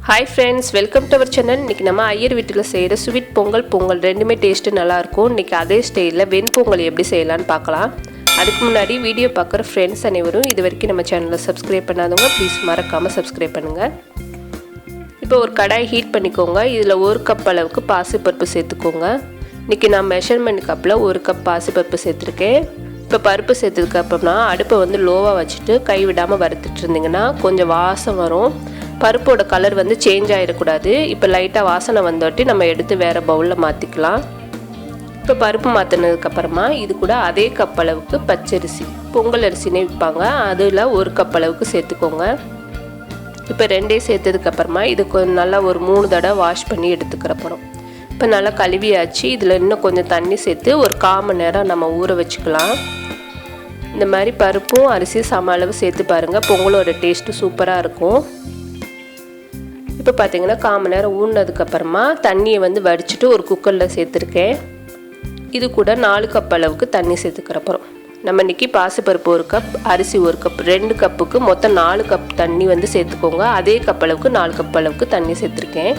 Hi friends, welcome to our channel. இன்னைக்கு நம்ம ஐயர் வீட்ல செய்யற ஸ்வீட் பொங்கல் ரெண்டுமே டேஸ்ட் நல்லா இருக்கும். இன்னைக்கு அதே ஸ்டைல்ல வெண் பொங்கல் எப்படி செய்யலாம்னு பார்க்கலாம். அதுக்கு முன்னாடி வீடியோ பார்க்குற फ्रेंड्स அனைவரும் இதுவரைக்கும் நம்ம சேனலை சப்ஸ்கிரைப் பண்ணாதவங்க ப்ளீஸ் மறக்காம சப்ஸ்கிரைப் பண்ணுங்க. இப்போ ஒரு கடாய் ஹீட் பண்ணிக்கோங்க. இதுல 1 கப் அளவுக்கு பாசிப்பருப்பு சேர்த்துக்கோங்க. இன்னைக்கு நான் மெஷர்மென்ட் கப்ல 1 கப் பாசிப்பருப்பு சேர்த்திருக்கேன். இப்போ பருப்பு சேர்த்ததுக்கு அப்புறமா அடுப்பை வந்து லோவா வச்சிட்டு கை விடாம வறுத்துட்டு இருந்தீங்கன்னா கொஞ்சம் வாசம் வரும். பருப்போட கலர் வந்து சேஞ்ச் ஆயிடக்கூடாது. இப்போ லைட்டாக வாசனை வந்தோட்டி நம்ம எடுத்து வேறு பவுலில் மாற்றிக்கலாம். இப்போ பருப்பு மாற்றினதுக்கு அப்புறமா இது கூட அதே கப் அளவுக்கு பச்சரிசி பொங்கல் அரிசினே விற்பாங்க, அதில் 1 கப் அளவுக்கு சேர்த்துக்கோங்க. இப்போ ரெண்டையும் சேர்த்ததுக்கப்புறமா இது கொஞ்சம் நல்லா ஒரு 3 தடவை வாஷ் பண்ணி எடுத்துக்கிறப்பறம். இப்போ நல்லா கழுவியாச்சு. இதில் இன்னும் கொஞ்சம் தண்ணி சேர்த்து ஒரு 1/4 மணி நேரம் நம்ம ஊற வச்சுக்கலாம். இந்த மாதிரி பருப்பும் அரிசியும் சம அளவு சேர்த்து பாருங்கள், பொங்கலோட டேஸ்ட்டு சூப்பராக இருக்கும். இப்போ பார்த்தீங்கன்னா 1/4 மணி நேரம் ஊறினதுக்கப்புறமா தண்ணியை வந்து வடிச்சிட்டு ஒரு குக்கரில் சேர்த்துருக்கேன். இது கூட 4 கப் அளவுக்கு தண்ணி சேர்த்துக்கிறப்பறம் நம்ம இன்றைக்கி பாசிப்பருப்பு 1 கப், அரிசி 1 கப், 2 கப்புக்கு மொத்தம் 4 கப் தண்ணி வந்து சேர்த்துக்கோங்க. அதே கப் அளவுக்கு 4 கப் அளவுக்கு தண்ணி சேர்த்துருக்கேன்.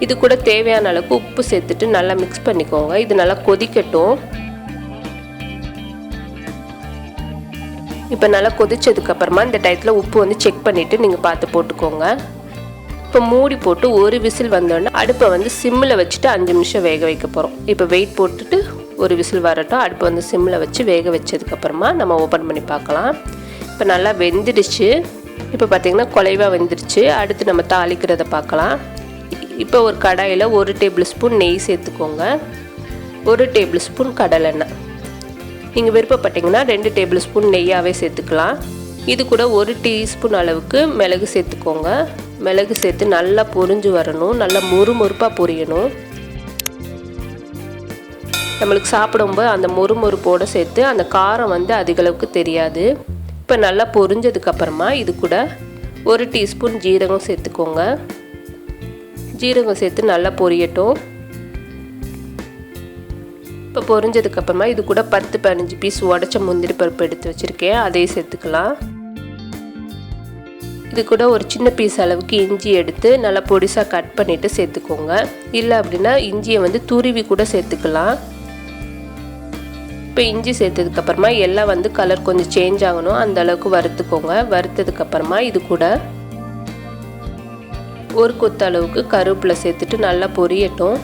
இது கூட தேவையான அளவுக்கு உப்பு சேர்த்துட்டு நல்லா மிக்ஸ் பண்ணிக்கோங்க. இது நல்லா கொதிக்கட்டும். இப்போ நல்லா கொதிச்சதுக்கப்புறமா இந்த டயத்தில் உப்பு வந்து செக் பண்ணிவிட்டு நீங்கள் பார்த்து போட்டுக்கோங்க. இப்போ மூடி போட்டு ஒரு விசில் வந்தோடனே அடுப்பை வந்து சிம்மில் வச்சுட்டு 5 நிமிஷம் வேக வைக்க போகிறோம். இப்போ வெயிட் போட்டுட்டு ஒரு விசில் வரட்டும். அடுப்பை வந்து சிம்மில் வச்சு வேக வச்சதுக்கப்புறமா நம்ம ஓப்பன் பண்ணி பார்க்கலாம். இப்போ நல்லா வெந்துடுச்சு. இப்போ பார்த்திங்கன்னா குலைவாக வெந்துடுச்சு. அடுத்து நம்ம தாளிக்கிறத பார்க்கலாம். இப்போ ஒரு கடாயில் 1 டேபிள் ஸ்பூன் நெய் சேர்த்துக்கோங்க. 1 டேபிள் ஸ்பூன் கடலெண்ணெய், நீங்கள் விருப்பப்பட்டிங்கன்னா 2 டேபிள் ஸ்பூன் நெய்யாகவே சேர்த்துக்கலாம். இது கூட 1 டீஸ்பூன் அளவுக்கு மிளகு சேர்த்துக்கோங்க. மிளகு சேர்த்து நல்லா பொரிஞ்சு வரணும், நல்லா மொறுமொறுப்பாக பொரியணும். நம்மளுக்கு சாப்பிடும்போது அந்த மொறுமொறுப்போடு சேர்த்து அந்த காரம் வந்து அதிகளவுக்கு தெரியாது. இப்போ நல்லா பொரிஞ்சதுக்கப்புறமா இது கூட 1 டீஸ்பூன் ஜீரகம் சேர்த்துக்கோங்க. ஜீரகம் சேர்த்து நல்லா பொரியட்டும். இப்போ பொரிஞ்சதுக்கப்புறமா இது கூட 10-15 பீஸ் உடச்ச முந்திரி பருப்பு எடுத்து வச்சுருக்கேன், அதையும் சேர்த்துக்கலாம். இது கூட ஒரு சின்ன பீஸ் அளவுக்கு இஞ்சி எடுத்து நல்லா பொடிசாக கட் பண்ணிவிட்டு சேர்த்துக்கோங்க. இல்லை அப்படின்னா இஞ்சியை வந்து துருவி கூட சேர்த்துக்கலாம். இப்போ இஞ்சி சேர்த்ததுக்கப்புறமா எல்லாம் வந்து கலர் கொஞ்சம் சேஞ்ச் ஆகணும், அந்த அளவுக்கு வறுத்துக்கோங்க. வறுத்ததுக்கப்புறமா இது கூட 1 கொத்து அளவுக்கு கருவேப்பிலை சேர்த்துட்டு நல்லா பொரியட்டும்.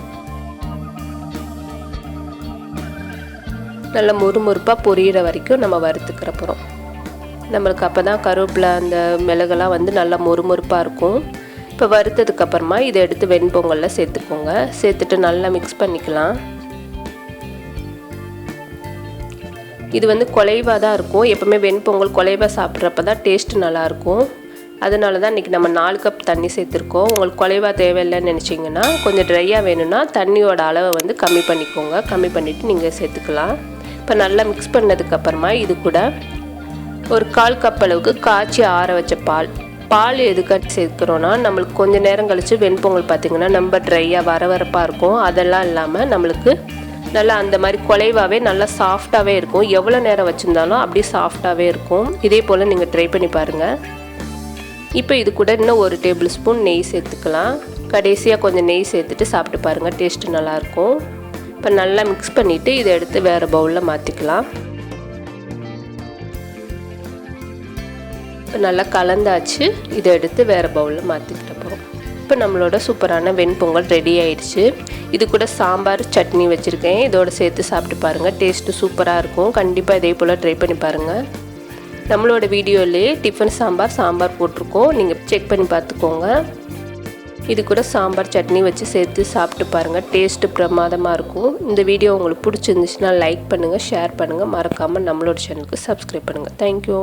நல்லா மொறுமொறுப்பாக பொரியிற வரைக்கும் நம்ம வறுத்துக்கிறப்போம். நம்மளுக்கு அப்போ தான் கருவேப்பிலை அந்த மிளகெல்லாம் வந்து நல்லா மொறுமொறுப்பாக இருக்கும். இப்போ வறுத்ததுக்கப்புறமா இதை எடுத்து வெண்பொங்கலில் சேர்த்துக்கோங்க. சேர்த்துட்டு நல்லா மிக்ஸ் பண்ணிக்கலாம். இது வந்து குலைவாக தான் இருக்கும். எப்போவுமே வெண்பொங்கல் குலைவாக சாப்பிட்றப்ப தான் டேஸ்ட்டு நல்லாயிருக்கும். அதனால தான் இன்றைக்கி நம்ம 4 கப் தண்ணி சேர்த்துருக்கோம். உங்களுக்கு குலைவாக தேவையில்லைன்னு நினச்சிங்கன்னா கொஞ்சம் ட்ரையாக வேணும்னா தண்ணியோட அளவை வந்து கம்மி பண்ணிக்கோங்க. கம்மி பண்ணிவிட்டு நீங்கள் சேர்த்துக்கலாம். இப்போ நல்லா மிக்ஸ் பண்ணதுக்கப்புறமா இது கூட ஒரு 1/4 கப் அளவுக்கு காய்ச்சி ஆற வச்ச பால் எதுக்காக சேர்க்குறோன்னா நம்மளுக்கு கொஞ்சம் நேரம் கழித்து வெண்பொங்கல் பார்த்திங்கன்னா ரொம்ப ட்ரையாக வரவரப்பாக இருக்கும். அதெல்லாம் இல்லாமல் நம்மளுக்கு நல்லா அந்த மாதிரி குலைவாகவே நல்லா சாஃப்டாகவே இருக்கும். எவ்வளோ நேரம் வச்சுருந்தாலும் அப்படியே சாஃப்டாகவே இருக்கும். இதே போல் நீங்கள் ட்ரை பண்ணி பாருங்கள். இப்போ இது கூட இன்னும் 1 டேபிள் ஸ்பூன் நெய் சேர்த்துக்கலாம். கடைசியாக கொஞ்சம் நெய் சேர்த்துட்டு சாப்பிட்டு பாருங்கள், டேஸ்ட்டு நல்லாயிருக்கும். இப்போ நல்லா மிக்ஸ் பண்ணிவிட்டு இதை எடுத்து வேறு பவுலில் மாற்றிக்கலாம். இப்போ நல்லா கலந்தாச்சு. இதை எடுத்து வேறு பவுலில் மாற்றிக்கிட்ட போகிறோம். இப்போ நம்மளோட சூப்பரான வெண்பொங்கல் ரெடி ஆயிடுச்சு. இது கூட சாம்பார் சட்னி வச்சுருக்கேன், இதோடு சேர்த்து சாப்பிட்டு பாருங்கள், டேஸ்ட்டு சூப்பராக இருக்கும். கண்டிப்பாக இதே போல் ட்ரை பண்ணி பாருங்கள். நம்மளோட வீடியோலேயே டிஃபன் சாம்பார் போட்டிருக்கோம், நீங்கள் செக் பண்ணி பார்த்துக்கோங்க. இது கூட சாம்பார் சட்னி வச்சு சேர்த்து சாப்பிட்டு பாருங்கள், டேஸ்ட்டு பிரமாதமாக இருக்கும். இந்த வீடியோ உங்களுக்கு பிடிச்சிருந்துச்சுன்னா லைக் பண்ணுங்கள், ஷேர் பண்ணுங்கள், மறக்காமல் நம்மளோட சேனலுக்கு சப்ஸ்கிரைப் பண்ணுங்கள். தேங்க்யூ.